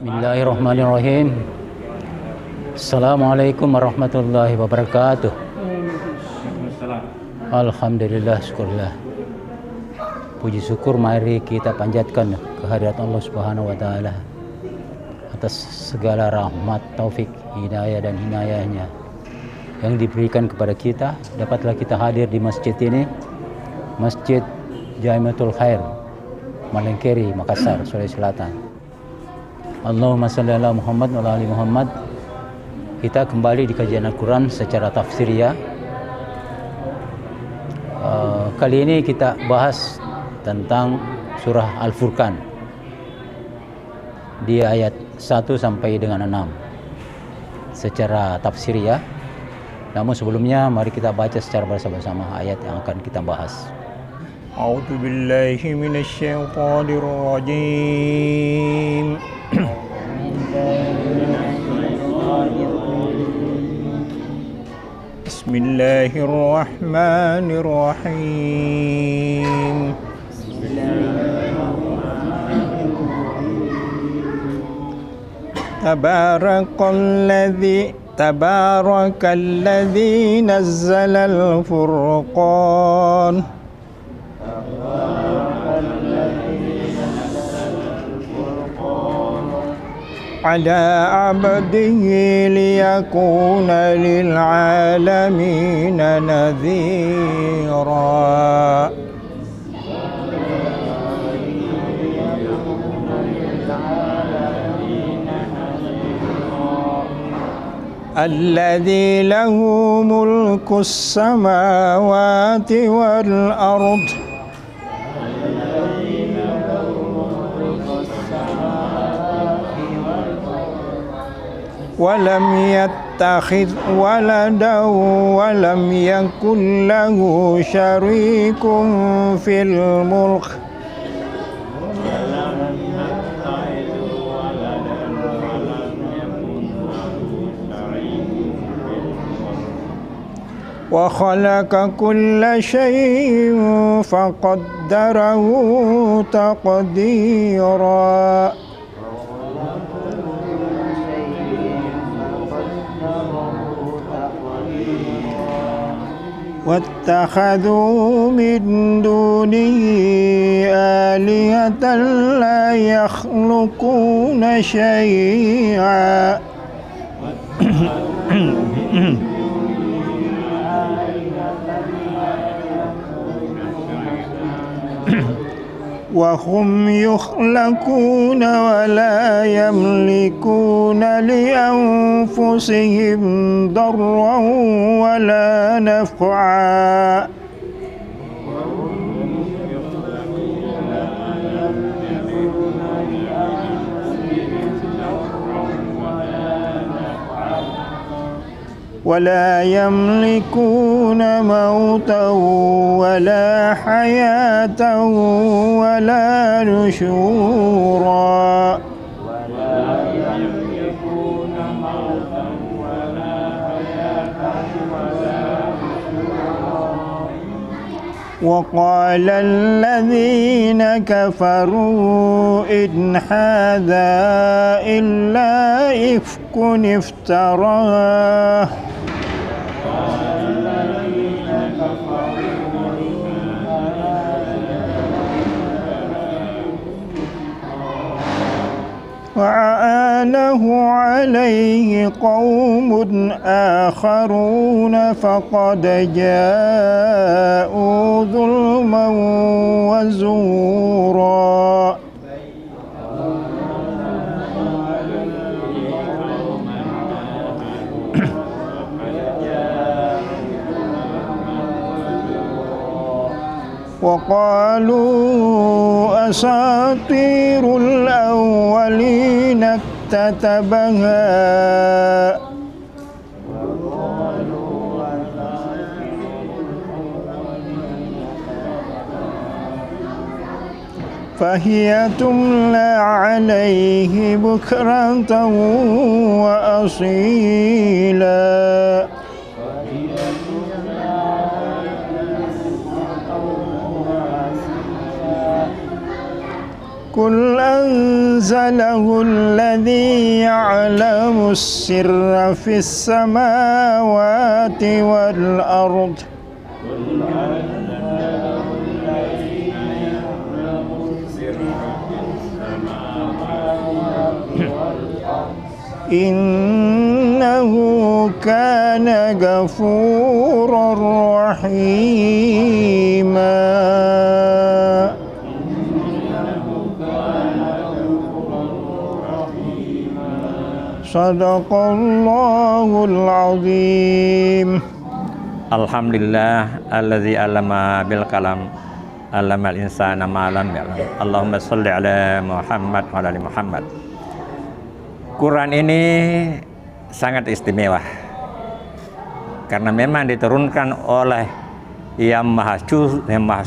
Bismillahirrahmanirrahim. Assalamualaikum warahmatullahi wabarakatuh. Alhamdulillah, syukurlah. Puji syukur mari kita panjatkan kehadirat Allah Subhanahu wa taala atas segala rahmat, taufik, hidayah dan hinayahnya yang diberikan kepada kita. Dapatlah kita hadir di masjid ini, Masjid Jamiatul Khair, Malengkeri, Makassar, Sulawesi Selatan. Allahumma salli ala Muhammad wa ala ali Muhammad. Kita kembali di kajian Al-Quran secara tafsiriyah. Kali ini kita bahas tentang surah Al-Furqan di ayat 1 sampai dengan 6 secara tafsiriyah. Namun sebelumnya mari kita baca secara bersama-sama ayat yang akan kita bahas. A'udzu billahi minasy syaithanir rajim. Bismillahirrahmanirrahim. Tabarakalladzi nazzalal furqan ala abdihi liyakuna lil alamin nadhira. Alladzi lahu mulku samawati wal ard walam yattakhidh waladan walam yakul lahu syarikun fil mulk wa khalaqa kulla syai'in faqaddarahu taqdira. واتخذوا من دونه آلهة لا يخلقون شيئا وهم يخلقون ولا يملكون لأنفسهم ضرا ولا نفعا ولا يملكون موتا ولا حياة ولا نشورا وقال الذين كفروا إن هذا إلا إفك افتراه وعانه عليه قوم آخرون فقد جاءوا ظلما وزورا وقالوا أساطير الأولين اكتتبها فهي تملى عليه بكرة وأصيلا قل أنزله الذي يعلم السر في السماوات والأرض إنه كان غفورا رحيما. صدق الله العظيم. Alhamdulillah allazi allama bil kalam allamal insana ma lam ya'lam. Allahumma shalli ala Muhammad wa ala ali Muhammad. Quran ini sangat istimewa karena memang diturunkan oleh yang maha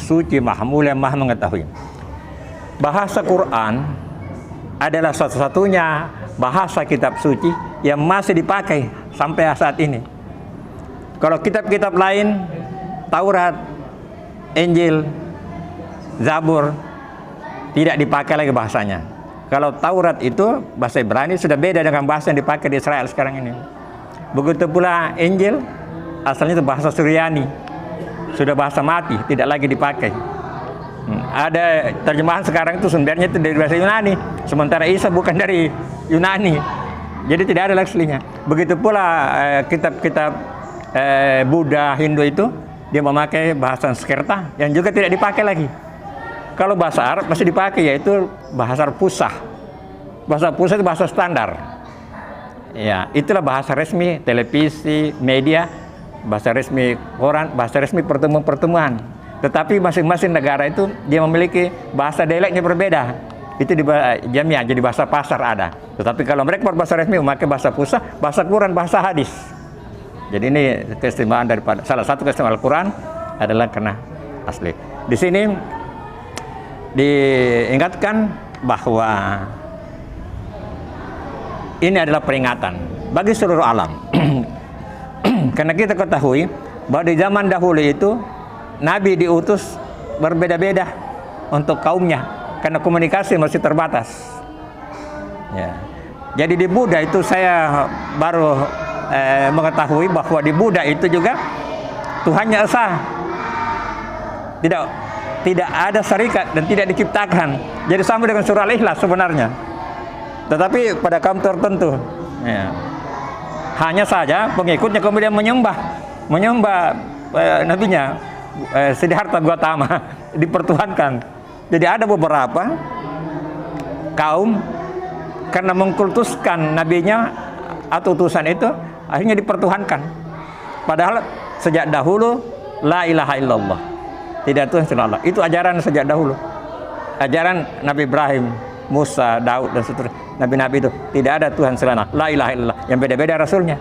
suci, maha mulia, maha mengetahui. Bahasa Quran adalah satu-satunya bahasa kitab suci yang masih dipakai sampai saat ini. Kalau kitab-kitab lain, Taurat, Injil, Zabur, tidak dipakai lagi bahasanya. Kalau Taurat itu bahasa Ibrani sudah beda dengan bahasa yang dipakai di Israel sekarang ini. Begitu pula Injil, asalnya itu bahasa Suryani, sudah bahasa mati, tidak lagi dipakai. Ada terjemahan sekarang itu sebenarnya itu dari bahasa Yunani, sementara Isa bukan dari Yunani, jadi tidak ada aslinya. Begitu pula kitab-kitab Buddha, Hindu itu dia memakai bahasa Sanskerta yang juga tidak dipakai lagi. Kalau bahasa Arab masih dipakai, yaitu bahasa Pusah. Bahasa Pusah itu bahasa standar. Ya, itulah bahasa resmi televisi, media, bahasa resmi koran, bahasa resmi pertemuan-pertemuan. Tetapi masing-masing negara itu dia memiliki bahasa dialeknya berbeda. Itu di jamiah, jadi bahasa pasar ada. Tetapi kalau mereka berbahasa resmi memakai bahasa Pusah, bahasa Quran, bahasa hadis. Jadi ini keistimewaan daripada salah satu keistimewaan Al-Quran adalah karena asli. Di sini diingatkan bahwa ini adalah peringatan bagi seluruh alam. Karena kita ketahui bahwa di zaman dahulu itu Nabi diutus berbeda-beda untuk kaumnya karena komunikasi masih terbatas. Ya. Jadi di Buddha itu saya baru mengetahui bahwa di Buddha itu juga Tuhannya esa. Tidak ada syarikat dan tidak diciptakan. Jadi sama dengan surah Al-Ikhlas sebenarnya. Tetapi pada kaum tertentu, ya. Hanya saja pengikutnya kemudian menyembah nabinya Siddhartha Gautama dipertuhankan. Jadi ada beberapa kaum karena mengkultuskan nabinya atau utusan itu akhirnya dipertuhankan. Padahal sejak dahulu la ilaha illallah. Tidak Tuhan selain Allah. Itu ajaran sejak dahulu. Ajaran Nabi Ibrahim, Musa, Daud dan seterusnya. Nabi-nabi itu tidak ada Tuhan selain Allah. La ilaha illallah. Yang beda-beda rasulnya.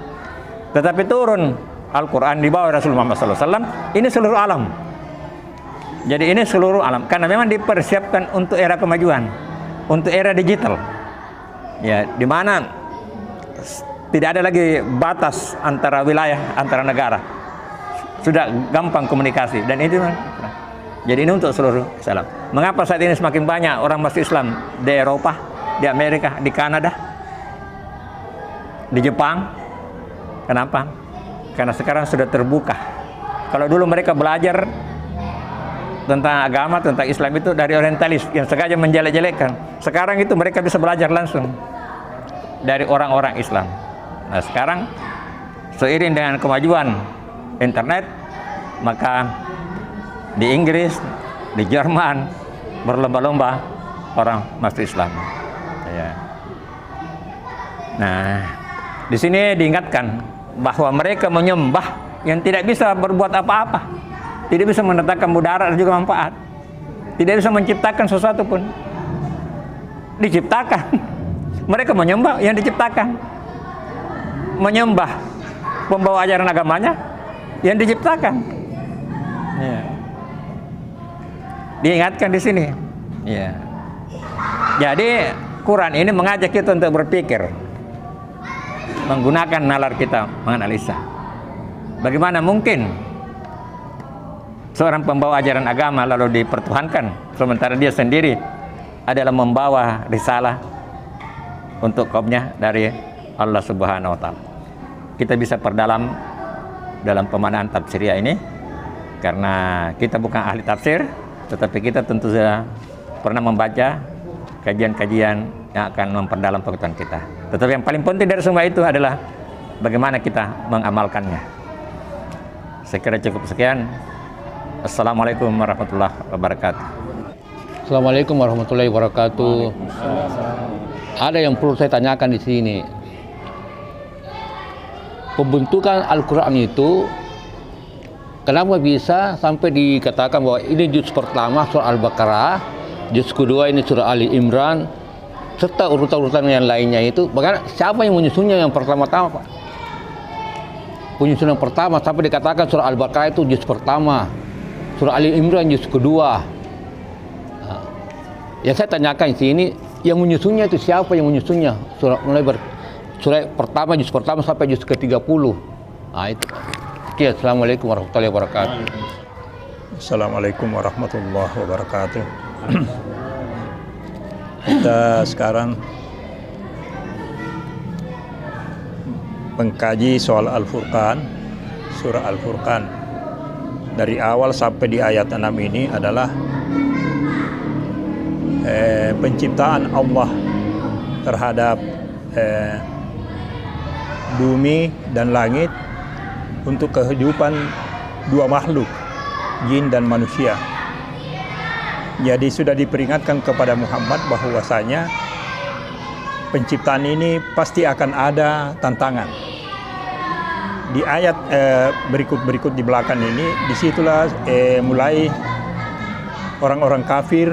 Tetapi turun Al-Quran di bawah Rasul Muhammad SAW. Ini seluruh alam. Jadi ini seluruh alam. Karena memang dipersiapkan untuk era kemajuan, untuk era digital. Ya, di mana tidak ada lagi batas antara wilayah, antara negara. Sudah gampang komunikasi dan itu. Jadi ini untuk seluruh Islam. Mengapa saat ini semakin banyak orang masuk Islam di Eropa, di Amerika, di Kanada, di Jepang? Kenapa? Karena sekarang sudah terbuka. Kalau dulu mereka belajar tentang agama, tentang Islam itu dari orientalis yang sengaja menjelek-jelekkan. Sekarang itu mereka bisa belajar langsung dari orang-orang Islam. Nah sekarang seiring dengan kemajuan internet, maka di Inggris, di Jerman berlomba-lomba orang masuk Islam. Ya. Nah, di sini diingatkan bahwa mereka menyembah yang tidak bisa berbuat apa-apa, tidak bisa mendatangkan mudarat dan juga manfaat, tidak bisa menciptakan sesuatu pun. Diciptakan, mereka menyembah yang diciptakan, menyembah pembawa ajaran agamanya yang diciptakan. Ya. Diingatkan di sini. Ya. Jadi Quran ini mengajak kita untuk berpikir, menggunakan nalar kita menganalisa. Bagaimana mungkin seorang pembawa ajaran agama lalu dipertuhankan sementara dia sendiri adalah membawa risalah untuk kaumnya dari Allah Subhanahu wa taala. Kita bisa perdalam dalam pemaknaan tafsiriyah ini karena kita bukan ahli tafsir, tetapi kita tentu saja pernah membaca kajian-kajian yang akan memperdalam pengetahuan kita. Tetapi yang paling penting dari semua itu adalah bagaimana kita mengamalkannya. Saya kira cukup sekian. Assalamualaikum warahmatullahi wabarakatuh. Assalamualaikum warahmatullahi wabarakatuh. Ada yang perlu saya tanyakan di sini. Pembentukan Al-Quran itu kenapa bisa sampai dikatakan bahwa ini juz pertama surah Al-Baqarah, juz kedua ini surah Ali Imran, serta urutan-urutan yang lainnya itu, bagaimana siapa yang menyusunnya yang pertama-tama, Pak? Penyusunan pertama sampai dikatakan surah Al-Baqarah itu juz pertama, surah Ali Imran juz kedua. Nah, yang saya tanyakan di sini, yang menyusunnya itu siapa yang menyusunnya? Surah pertama, juz pertama sampai juz ke-30. Nah, itu. Oke, Assalamualaikum warahmatullahi wabarakatuh. Assalamualaikum warahmatullahi wabarakatuh. Kita sekarang mengkaji soal Al-Furqan, surah Al-Furqan. Dari awal sampai di ayat 6 ini adalah penciptaan Allah terhadap bumi dan langit untuk kehidupan dua makhluk, jin dan manusia. Jadi sudah diperingatkan kepada Muhammad bahwasanya penciptaan ini pasti akan ada tantangan. Di ayat berikut-berikut di belakang ini, disitulah mulai orang-orang kafir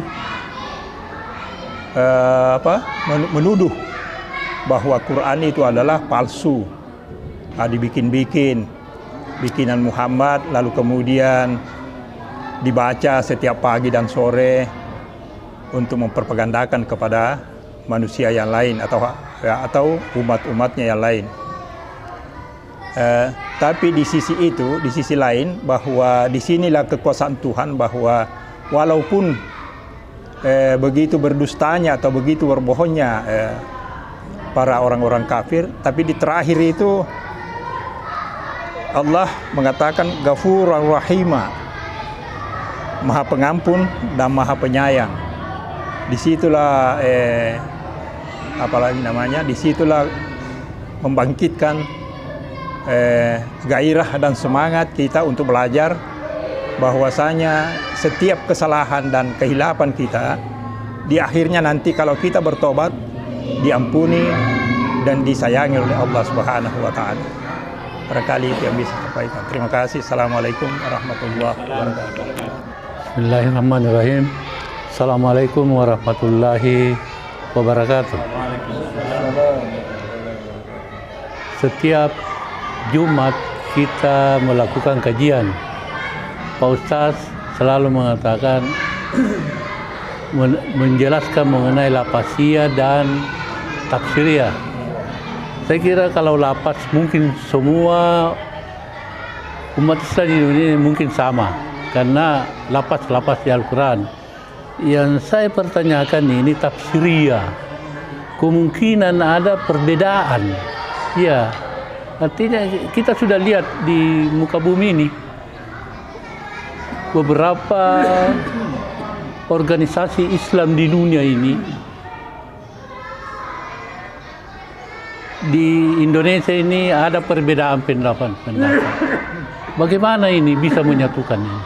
menuduh bahwa Quran itu adalah palsu, dibikin-bikin, bikinan Muhammad, lalu kemudian dibaca setiap pagi dan sore untuk memperpropagandakan kepada manusia yang lain atau umat-umatnya yang lain. Tapi di sisi itu, di sisi lain, bahwa disinilah kekuasaan Tuhan, bahwa walaupun begitu berdustanya atau begitu berbohongnya para orang-orang kafir, tapi di terakhir itu Allah mengatakan Ghafurur Rahima, Maha Pengampun dan Maha Penyayang. Disitulah disitulah membangkitkan gairah dan semangat kita untuk belajar bahwasanya setiap kesalahan dan kehilapan kita di akhirnya nanti kalau kita bertobat diampuni dan disayangi oleh Allah Subhanahu wa taala. Barangkali itu yang bisa saya sampaikan. Terima kasih. Assalamualaikum warahmatullahi wabarakatuh. Bismillahirrahmanirrahim. Assalamualaikum warahmatullahi wabarakatuh. Setiap Jumat kita melakukan kajian. Pak Ustaz selalu mengatakan menjelaskan mengenai lapasiyah dan tafsiriyah. Saya kira kalau lapas mungkin semua umat Islam di dunia mungkin sama, karena lapas-lapas di Al-Quran. Yang saya pertanyakan ini tafsiriyah, kemungkinan ada perbedaan. Ya, artinya kita sudah lihat di muka bumi ini beberapa organisasi Islam di dunia ini. Di Indonesia ini ada perbedaan pendapat. Bagaimana ini bisa menyatukan ini?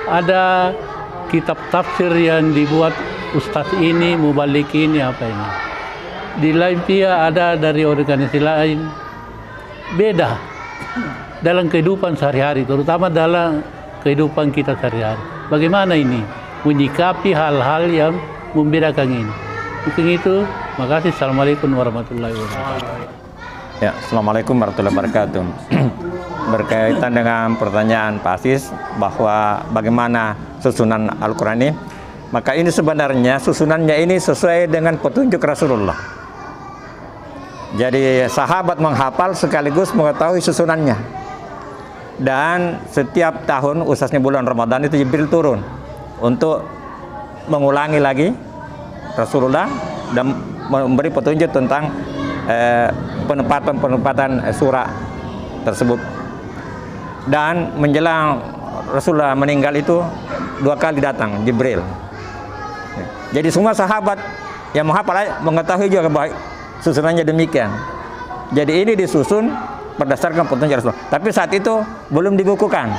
Ada kitab tafsir yang dibuat ustaz ini, mubalik ini, apa ini? Di lain pihak ada dari organisasi lain. Beda dalam kehidupan sehari-hari, terutama dalam kehidupan kita sehari-hari. Bagaimana ini menyikapi hal-hal yang membedakan ini? Mungkin itu. Makasih. Assalamualaikum warahmatullahi wabarakatuh. Ya, Assalamualaikum warahmatullahi wabarakatuh. Berkaitan dengan pertanyaan Pak Aziz bahwa bagaimana susunan Al-Quran ini, maka ini sebenarnya susunannya ini sesuai dengan petunjuk Rasulullah. Jadi sahabat menghafal sekaligus mengetahui susunannya. Dan setiap tahun, khususnya bulan Ramadan itu Jibril turun untuk mengulangi lagi Rasulullah dan memberi petunjuk tentang penempatan surah tersebut. Dan menjelang Rasulullah meninggal itu 2 kali datang Jibril. Jadi semua sahabat yang menghafal mengetahui juga bahwa susunannya demikian. Jadi ini disusun berdasarkan petunjuk Rasulullah. Tapi saat itu belum dibukukan.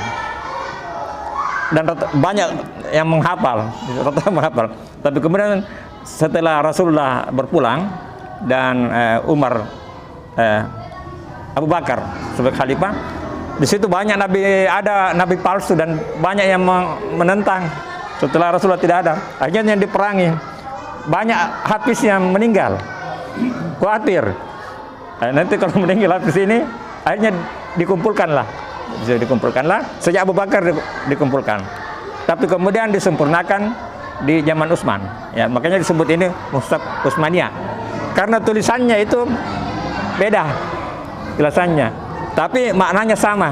Dan banyak yang menghafal, Tapi kemudian setelah Rasulullah berpulang dan Umar Abu Bakar sebagai khalifah, di situ banyak ada nabi palsu dan banyak yang menentang. Setelah Rasulullah tidak ada, akhirnya yang diperangi. Banyak hafiz yang meninggal. Khawatir. Nanti kalau meninggal hafiz ini, akhirnya dikumpulkanlah. Sejak Abu Bakar dikumpulkan. Tapi kemudian disempurnakan di zaman Utsman. Ya, makanya disebut ini Mushaf Utsmaniyah. Karena tulisannya itu beda tulisannya, tapi maknanya sama.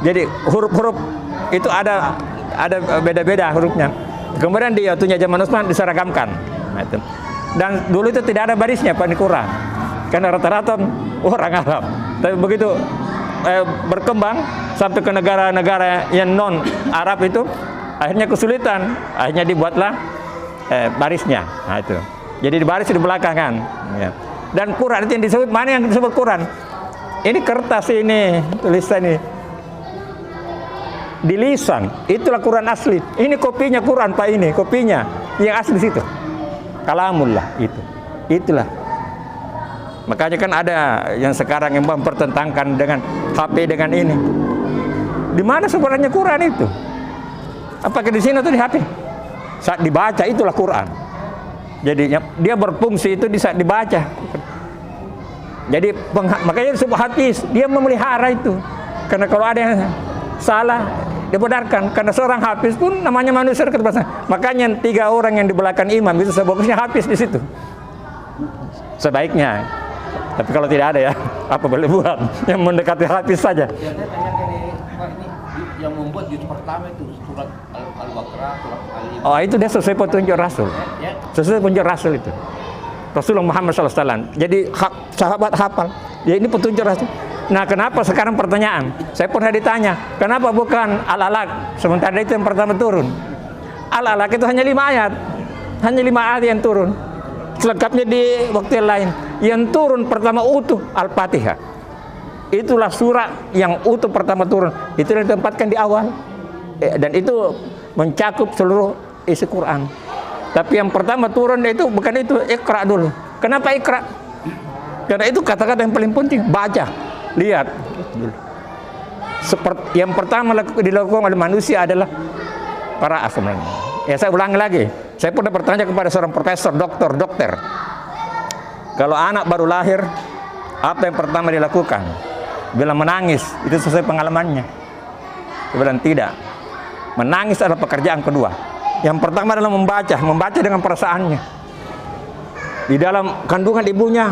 Jadi huruf-huruf itu ada beda-beda hurufnya. Kemudian di waktunya zaman Utsman diseragamkan. Nah, itu. Dan dulu itu tidak ada barisnya Pak di Quran. Karena rata-rata orang Arab. Tapi begitu berkembang sampai ke negara-negara yang non Arab itu akhirnya kesulitan. Akhirnya dibuatlah barisnya. Nah, itu. Jadi di baris di belakang kan. Ya. Dan Quran itu yang disebut, mana yang disebut Quran? Ini kertas ini, tulisan ini. Di lisan, itulah Quran asli. Ini kopinya Quran Pak, ini kopinya yang asli situ. Kalamullah itu. Itulah. Makanya kan ada yang sekarang yang mempertentangkan dengan HP dengan ini. Di mana sebenarnya Quran itu? Apakah di sini atau di HP? Saat dibaca itulah Quran. Jadi dia berfungsi itu di saat dibaca. Jadi makanya disebut hafiz, dia memelihara itu. Karena kalau ada yang salah dibenarkan, karena seorang hafiz pun namanya manusia keterbatasan. Makanya 3 orang yang di belakang imam itu sebagusnya hafiz di situ. Sebaiknya. Tapi kalau tidak ada ya, apa boleh buat? Yang mendekati hafiz saja. Ya, saya tanya ini, Pak, ini yang membuat juz pertama itu surat Al-Baqarah, surat Al-Imran. Oh, itu dia sesuai petunjuk Rasul. Ya. Sesuai petunjuk Rasul itu. Rasulullah Muhammad SAW. Jadi sahabat hafal. Ya ini petunjuk Rasul. Nah, kenapa sekarang pertanyaan? Saya pernah ditanya, kenapa bukan Al-Alaq? Sementara itu yang pertama turun. Al-Alaq itu hanya 5 ayat. Hanya 5 ayat yang turun. Selengkapnya di waktu yang lain. Yang turun pertama utuh Al-Fatihah. Itulah surah yang utuh pertama turun. Itu yang ditempatkan di awal. Dan itu mencakup seluruh isi Quran. Tapi yang pertama turun itu bukan itu, Iqra dulu. Kenapa Iqra? Karena itu kata-kata yang paling penting. Baca, lihat. Seperti yang pertama dilakukan oleh manusia adalah qiraah sebenarnya. Ya, saya ulangi lagi. Saya pernah bertanya kepada seorang profesor, dokter. Kalau anak baru lahir, apa yang pertama dilakukan? Bila menangis, itu sesuai pengalamannya. Dia bilang tidak. Menangis adalah pekerjaan kedua. Yang pertama adalah membaca dengan perasaannya. Di dalam kandungan ibunya,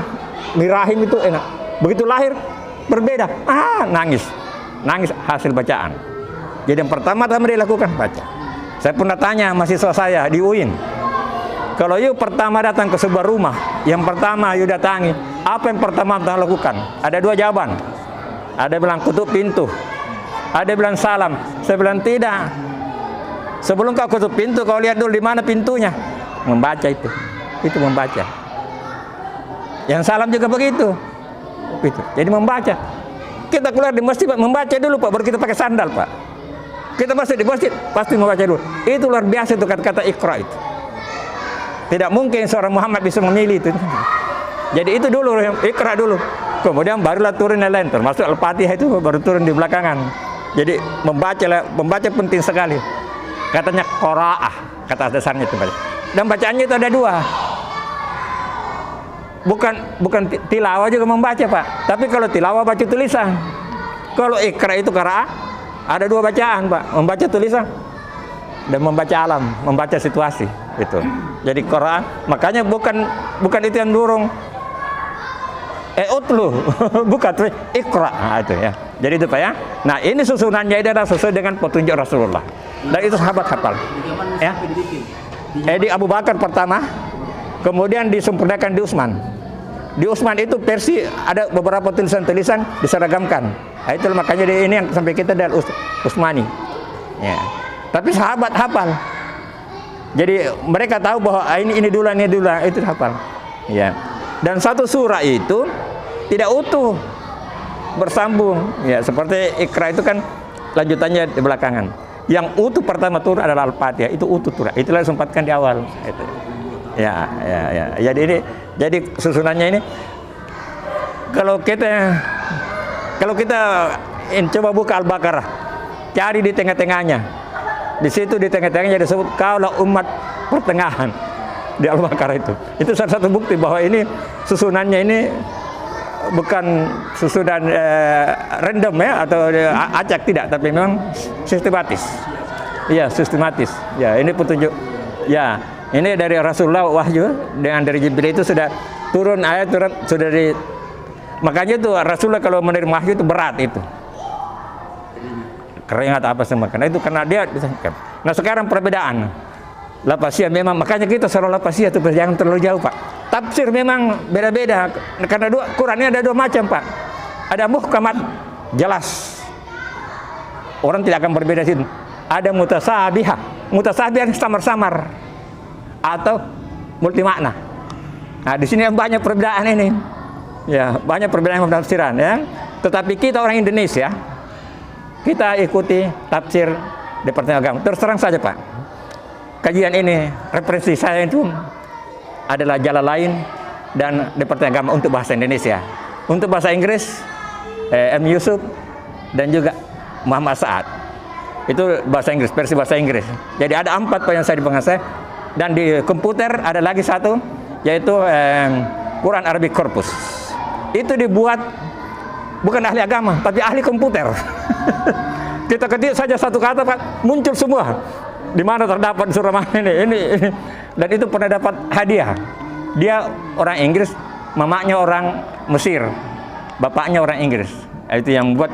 di rahim itu enak. Begitu lahir, berbeda. Nangis hasil bacaan. Jadi yang pertama dia lakukan baca. Saya pernah tanya mahasiswa saya di UIN. Kalau you pertama datang ke sebuah rumah, yang pertama you datangi, apa yang pertama kita lakukan? Ada 2 jawaban. Ada bilang ketuk pintu. Ada bilang salam. Saya bilang tidak. Sebelum kau ketuk pintu, kau lihat dulu di mana pintunya. Membaca itu. Itu membaca. Yang salam juga begitu. Itu. Jadi membaca. Kita keluar di masjid, membaca dulu Pak, baru kita pakai sandal Pak. Kita masuk di masjid, pasti membaca dulu. Itu luar biasa itu kata-kata Iqra itu. Tidak mungkin seorang Muhammad bisa memilih itu. Jadi itu dulu, Iqra dulu. Kemudian barulah turun yang lain, termasuk Al-Fatihah itu baru turun di belakangan. Jadi membaca penting sekali. Katanya qiraah, kata dasarnya itu baca. Dan bacaannya itu ada 2. Bukan tilawah juga membaca Pak. Tapi kalau tilawah baca tulisan. Kalau Iqra itu qiraah, ada 2 bacaan Pak. Membaca tulisan dan membaca alam, membaca situasi itu. Jadi Quran, makanya bukan itu yang dorong utlu, bukan Iqra. Nah, itu ya. Jadi itu Pak ya. Nah, ini susunannya adalah sesuai dengan petunjuk Rasulullah. Dan itu sahabat hafal. Ya. Di Abu Bakar pertama, kemudian disempurnakan di Utsman. Di Utsman itu versi ada beberapa tulisan-tulisan diseragamkan. Nah, itu makanya ini yang sampai kita dari Utsmani. Ya. Tapi sahabat hafal. Jadi mereka tahu bahwa ini dulu, itu hafal. Ya. Dan satu surah itu tidak utuh bersambung. Ya, seperti Iqra itu kan lanjutannya di belakangan. Yang utuh pertama turun adalah Al-Fatihah, itu utuh turun. Itulah disempatkan di awal. Itu. Ya. Jadi susunannya ini kalau kita coba buka Al-Baqarah, cari di tengah-tengahnya. Di situ di tengah-tengahnya disebut kaulah umat pertengahan di Al-Baqarah itu. Itu salah satu bukti bahwa ini susunannya ini bukan susunan random ya atau acak, tidak, tapi memang sistematis. Iya, sistematis. Ya, ini petunjuk. Ya, ini dari Rasulullah wahyu dengan dari Jibril itu sudah turun ayat sudah di. Makanya itu Rasulullah kalau menerima wahyu itu berat itu. Keringat apa semua, karena itu karena dia. Nah sekarang perbedaan Lapasiyah memang, makanya kita suruh Lapasiyah itu jangan terlalu jauh Pak. Tafsir memang beda-beda karena Quran ini ada dua macam Pak. Ada muhkamat jelas, orang tidak akan berbeda sih. Ada mutasabihah, mutasabihah samar-samar atau multi makna. Nah di sini banyak perbedaan ini. Ya, banyak perbedaan penafsiran ya. Tetapi kita orang Indonesia, kita ikuti tafsir Departemen Agama. Terus terang saja Pak, kajian ini referensi saya itu adalah Jalalain dan Departemen Agama untuk bahasa Indonesia. Untuk bahasa Inggris M. Yusuf dan juga Muhammad Sa'ad. Itu bahasa Inggris, versi bahasa Inggris. Jadi ada 4 Pak yang saya dipengasih. Dan di komputer ada lagi satu, yaitu Quran Arabic Corpus. Itu dibuat bukan ahli agama, tapi ahli komputer. Kita ketik saja satu kata Pak, muncul semua. Di mana terdapat surah mana ini. Dan itu pernah dapat hadiah. Dia orang Inggris, mamanya orang Mesir, bapaknya orang Inggris. Itu yang buat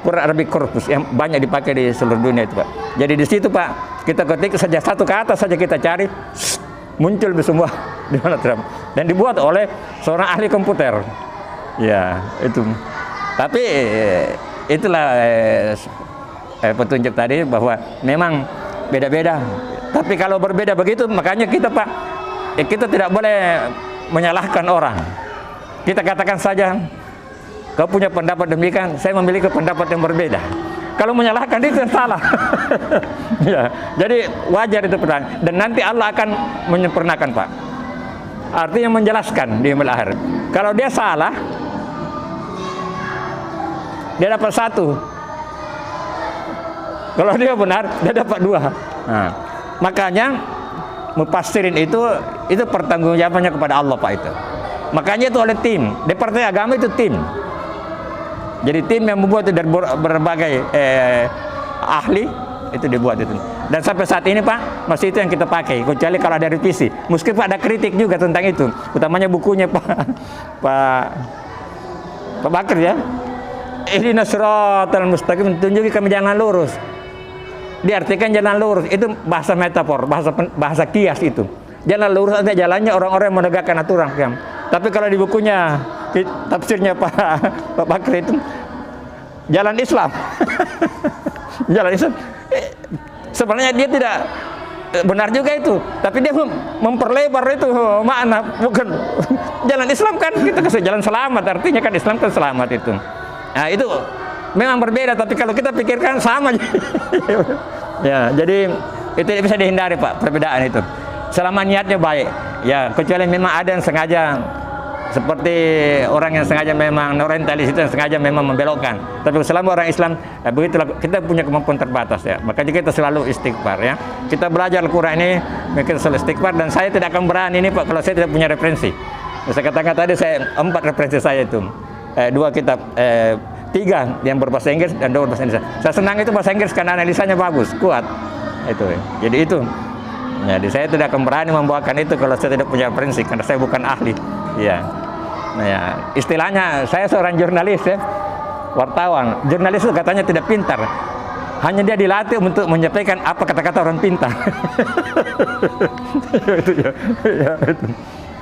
Quran Arabic Corpus yang banyak dipakai di seluruh dunia itu Pak. Jadi di situ Pak, kita ketik saja satu kata saja kita cari, muncul semua di mana terdapat. Dan dibuat oleh seorang ahli komputer. Ya, itu. Tapi itulah petunjuk tadi bahwa memang beda-beda. Tapi kalau berbeda begitu, makanya kita Pak, kita tidak boleh menyalahkan orang. Kita katakan saja, kau punya pendapat demikian, saya memiliki pendapat yang berbeda. Kalau menyalahkan itu yang salah. Ya, jadi wajar itu pertanyaan. Dan nanti Allah akan menyempurnakan Pak. Artinya menjelaskan di akhir. Kalau dia salah, dia dapat 1. Kalau dia benar, dia dapat 2. Nah, makanya mufassirin itu pertanggungjawabannya kepada Allah Pak itu. Makanya itu oleh tim. Departemen Agama itu tim. Jadi tim yang membuat itu dari berbagai ahli itu dibuat itu. Dan sampai saat ini Pak masih itu yang kita pakai. Kecuali kalau ada revisi. Meskipun ada kritik juga tentang itu. Utamanya bukunya Pak Bakar ya. Ihdinas siratal mustaqim, tunjuki kami jalan lurus. Diartikan jalan lurus itu bahasa metafor, bahasa kias itu. Jalan lurus artinya jalannya orang-orang yang menegakkan aturan. Tapi kalau di bukunya tafsirnya Pak Bakri itu jalan Islam. Jalan Islam. Sebenarnya dia tidak benar juga itu, tapi dia memperlebar itu makna, bukan jalan Islam kan kita kasih jalan selamat, artinya kan Islam kan selamat itu. Nah itu memang berbeda, tapi kalau kita pikirkan sama. Ya, jadi itu tidak bisa dihindari Pak, perbedaan itu. Selama niatnya baik, ya kecuali memang ada yang sengaja, seperti orang yang sengaja memang orientalis itu yang sengaja memang membelokkan. Tapi selama orang Islam, ya begitulah, kita punya kemampuan terbatas ya. Makanya kita selalu istighfar ya. Kita belajar Al-Quran ini, kita selalu istighfar, dan saya tidak akan berani ini Pak kalau saya tidak punya referensi. Saya katakan tadi saya 4 referensi saya itu. 2 kitab, 3 yang berbahasa Inggris dan 2 berbahasa Indonesia. Saya senang itu bahasa Inggris karena analisanya bagus, kuat. Itu. Jadi itu. Jadi saya tidak akan berani membawakan itu kalau saya tidak punya referensi karena saya bukan ahli. Ya. Nah ya, istilahnya saya seorang jurnalis ya, wartawan. Jurnalis itu katanya tidak pintar. Hanya dia dilatih untuk menyampaikan apa kata-kata orang pintar. Itu ya. Ya, itu.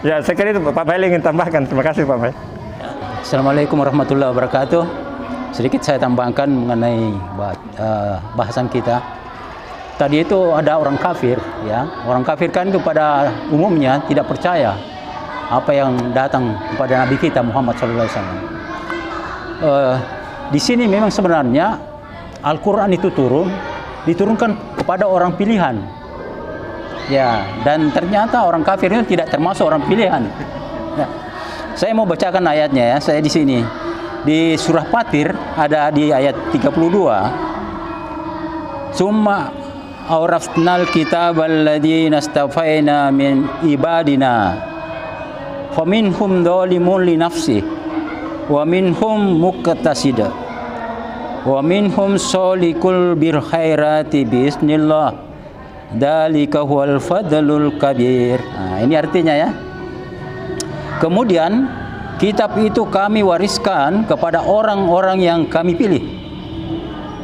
Ya, saya kira itu Pak Bail ingin tambahkan. Terima kasih Pak Bail. Assalamualaikum warahmatullahi wabarakatuh. Sedikit saya tambahkan mengenai bahasan kita. Tadi itu ada orang kafir, ya. Orang kafir kan itu pada umumnya tidak percaya apa yang datang kepada Nabi kita Muhammad SAW. Di sini memang sebenarnya Al-Quran itu diturunkan kepada orang pilihan, ya. Dan ternyata orang kafir itu tidak termasuk orang pilihan. Ya. Saya mau bacakan ayatnya ya. Saya di sini di surah Fatir ada di ayat 32. Summa awrasnal kitabal ladzina istafaina min ibadina faminhum dzalimun li nafsihi wa minhum muqtasid wa minhum salikul bil khairati bismillah dzalika huwal fadlul kabir. Nah, ini artinya ya. Kemudian kitab itu kami wariskan kepada orang-orang yang kami pilih.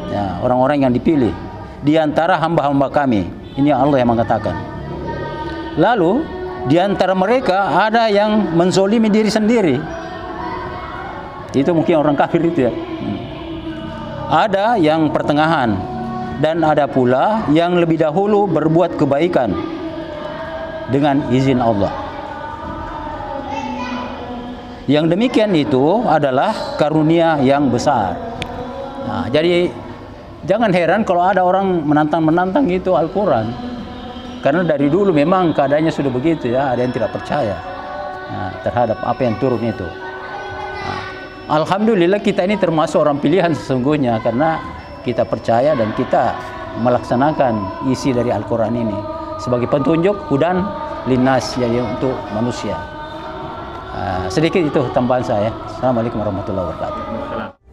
Ya, orang-orang yang dipilih di antara hamba-hamba kami. Ini Allah yang mengatakan. Lalu di antara mereka ada yang menzolimi diri sendiri. Itu mungkin orang kafir itu ya. Ada yang pertengahan dan ada pula yang lebih dahulu berbuat kebaikan dengan izin Allah. Yang demikian itu adalah karunia yang besar. Nah, jadi jangan heran kalau ada orang menantang-menantang itu Al-Quran. Karena dari dulu memang keadaannya sudah begitu ya, ada yang tidak percaya terhadap apa yang turun itu. Nah, alhamdulillah kita ini termasuk orang pilihan sesungguhnya karena kita percaya dan kita melaksanakan isi dari Al-Quran ini sebagai petunjuk hudan linnas, jadi untuk manusia. Sedikit itu tambahan saya. Assalamualaikum warahmatullahi wabarakatuh.